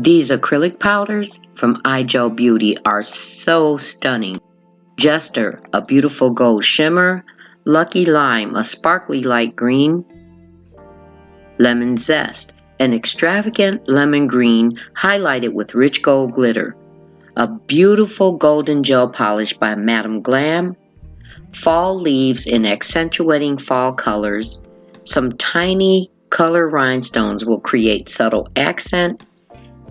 These acrylic powders from iGel Beauty are so stunning. Jester, a beautiful gold shimmer. Lucky Lime, a sparkly light green. Lemon Zest, an extravagant lemon green highlighted with rich gold glitter. A beautiful golden gel polish by Madame Glam. Fall leaves in accentuating fall colors. Some tiny color rhinestones will create subtle accent.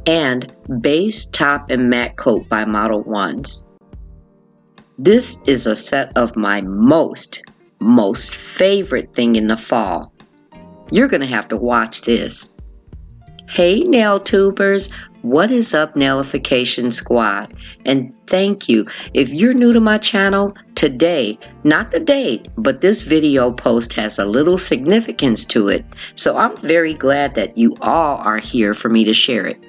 And base, top, and matte coat by Modelones. This is a set of my most favorite thing in the fall. You're going to have to watch this. Hey NailTubers, what is up Nailification Squad? And thank you. If you're new to my channel, today, not the date, but this video post has a little significance to it. So I'm very glad that you all are here for me to share it.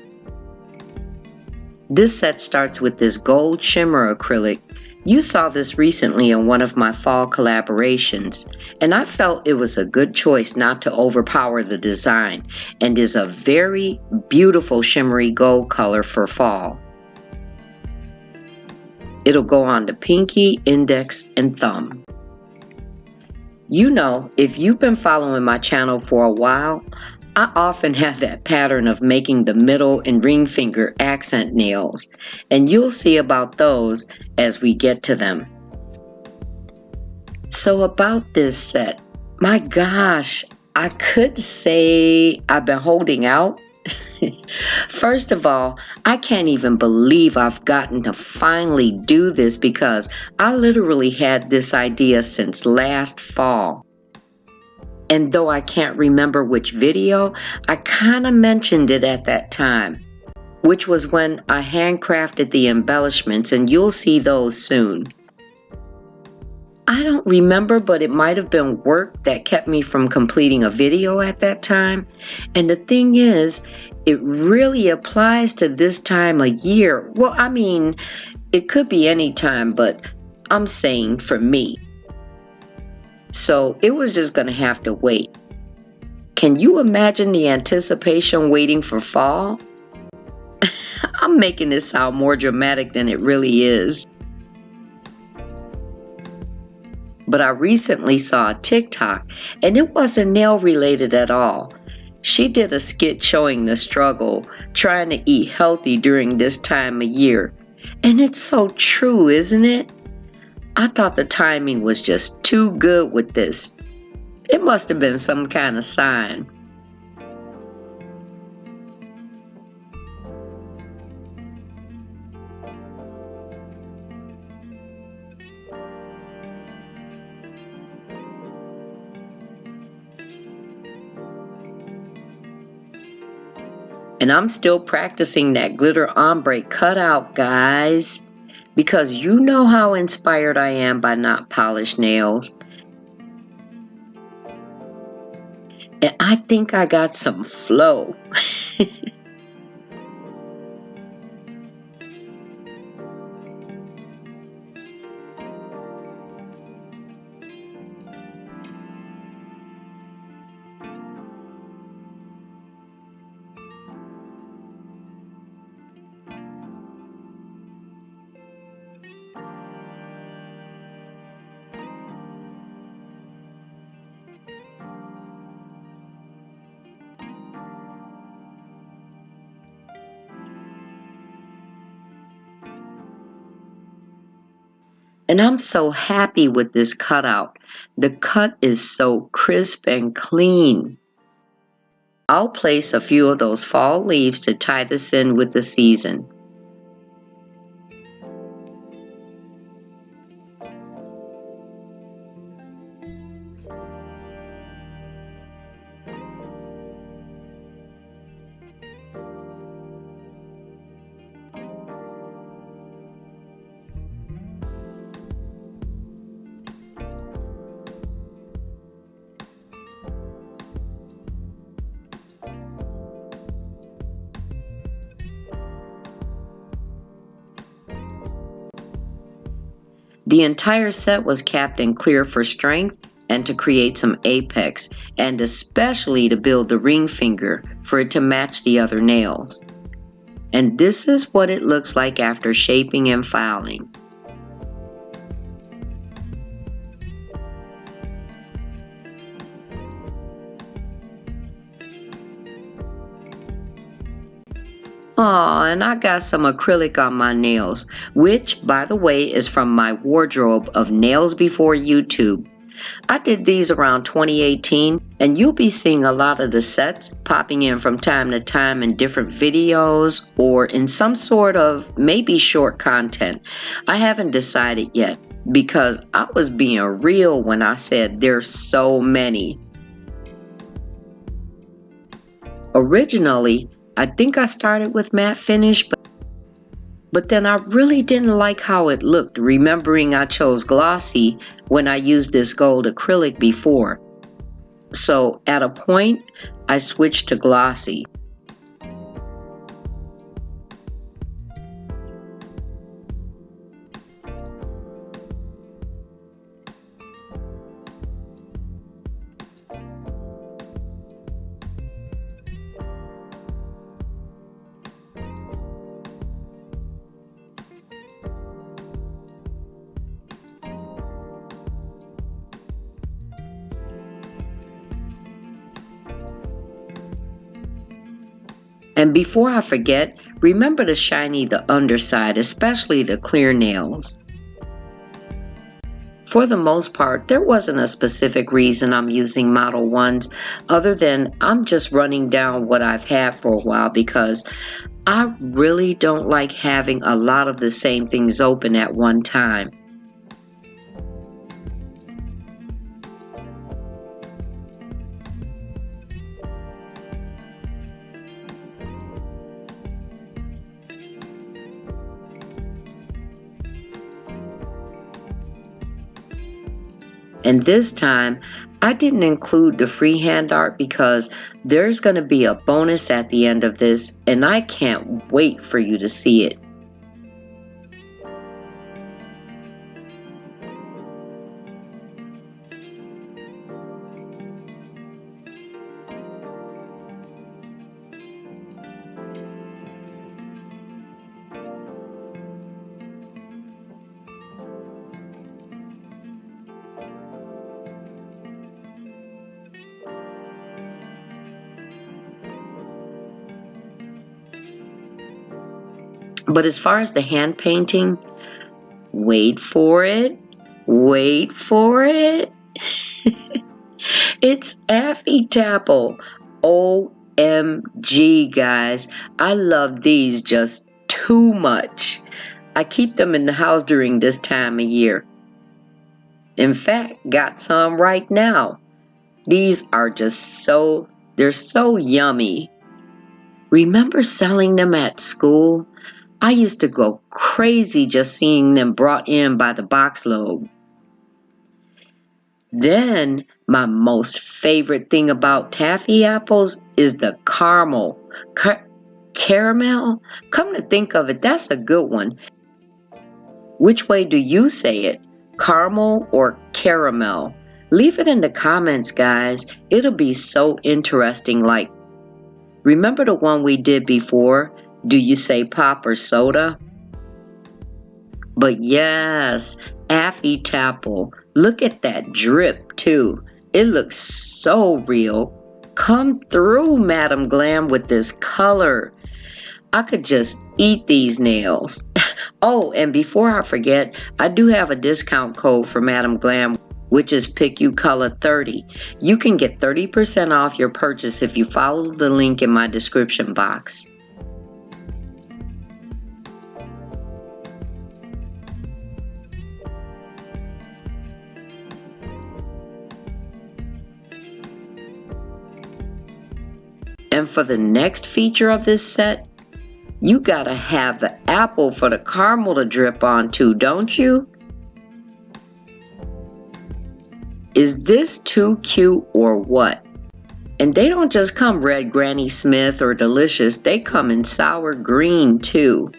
This set starts with this gold shimmer acrylic. You saw this recently in one of my fall collaborations, and I felt it was a good choice not to overpower the design, and is a very beautiful shimmery gold color for fall. It'll go on to pinky, index, and thumb. You know, if you've been following my channel for a while, I often have that pattern of making the middle and ring finger accent nails, and you'll see about those as we get to them. So about this set, my gosh, I could say I've been holding out. First of all, I can't even believe I've gotten to finally do this because I literally had this idea since last fall. And though I can't remember which video, I kind of mentioned it at that time, which was when I handcrafted the embellishments, and you'll see those soon. I don't remember, but it might have been work that kept me from completing a video at that time. And the thing is, it really applies to this time of year. Well, I mean, it could be any time, but I'm saying for me. So it was just going to have to wait. Can you imagine the anticipation waiting for fall? I'm making this sound more dramatic than it really is. But I recently saw a TikTok, and it wasn't nail related at all. She did a skit showing the struggle trying to eat healthy during this time of year. And it's so true, isn't it? I thought the timing was just too good with this. It must have been some kind of sign. And I'm still practicing that glitter ombre cutout, guys. Because you know how inspired I am by not polished nails. And I think I got some flow. And I'm so happy with this cutout. The cut is so crisp and clean. I'll place a few of those fall leaves to tie this in with the season. The entire set was capped in clear for strength and to create some apex, and especially to build the ring finger for it to match the other nails. And this is what it looks like after shaping and filing. Aw, and I got some acrylic on my nails, which, by the way, is from my wardrobe of Nails Before YouTube. I did these around 2018, and you'll be seeing a lot of the sets popping in from time to time in different videos or in some sort of maybe short content. I haven't decided yet because I was being real when I said there's so many. Originally, I think I started with matte finish, but then I really didn't like how it looked, remembering I chose glossy when I used this gold acrylic before. So at a point, I switched to glossy. And before I forget, remember to shiny the underside, especially the clear nails. For the most part, there wasn't a specific reason I'm using Modelones other than I'm just running down what I've had for a while because I really don't like having a lot of the same things open at one time. And this time, I didn't include the freehand art because there's going to be a bonus at the end of this, and I can't wait for you to see it. But as far as the hand painting, wait for it, wait for it. It's Taffy Apples. OMG, guys. I love these just too much. I keep them in the house during this time of year. In fact, got some right now. These are just they're so yummy. Remember selling them at school? I used to go crazy just seeing them brought in by the box load. Then, my most favorite thing about Taffy Apples is the caramel. Caramel? Come to think of it, that's a good one. Which way do you say it? Caramel or caramel? Leave it in the comments, guys. It'll be so interesting. Like, remember the one we did before? Do you say pop or soda? But yes, Taffy Apples. Look at that drip too. It looks so real. Come through, Madam Glam, with this color. I could just eat these nails. Oh, and before I forget, I do have a discount code for Madam Glam, which is PickYouColor30. You can get 30% off your purchase if you follow the link in my description box. And for the next feature of this set, you gotta have the apple for the caramel to drip onto, don't you? Is this too cute or what? And they don't just come red Granny Smith or delicious, they come in sour green too.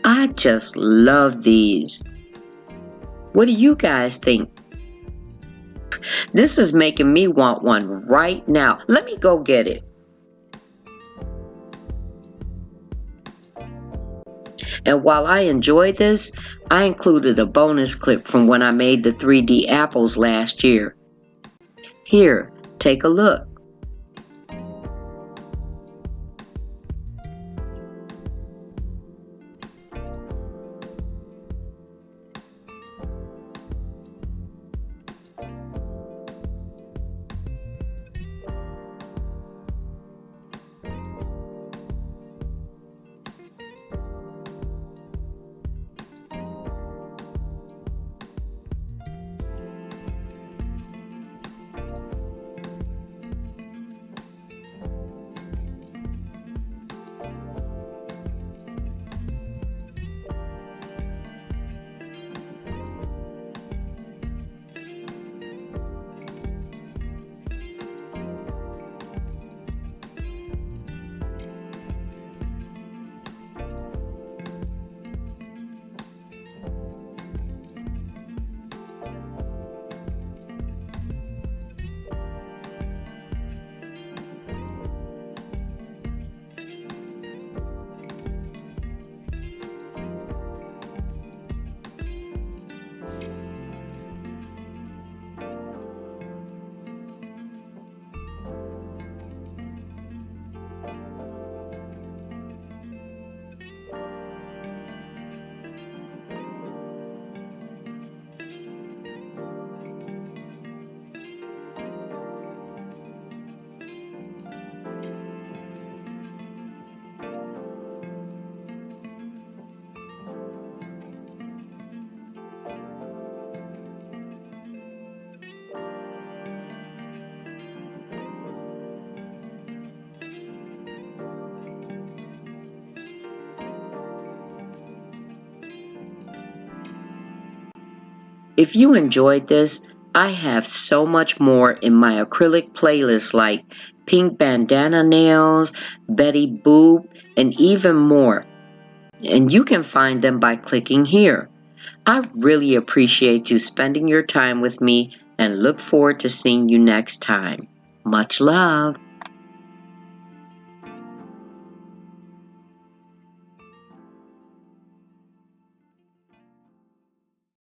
I just love these. What do you guys think? This is making me want one right now. Let me go get it. And while I enjoyed this, I included a bonus clip from when I made the 3D apples last year. Here, take a look. If you enjoyed this, I have so much more in my acrylic playlist like Pink Bandana Nails, Betty Boop, and even more. And you can find them by clicking here. I really appreciate you spending your time with me and look forward to seeing you next time. Much love.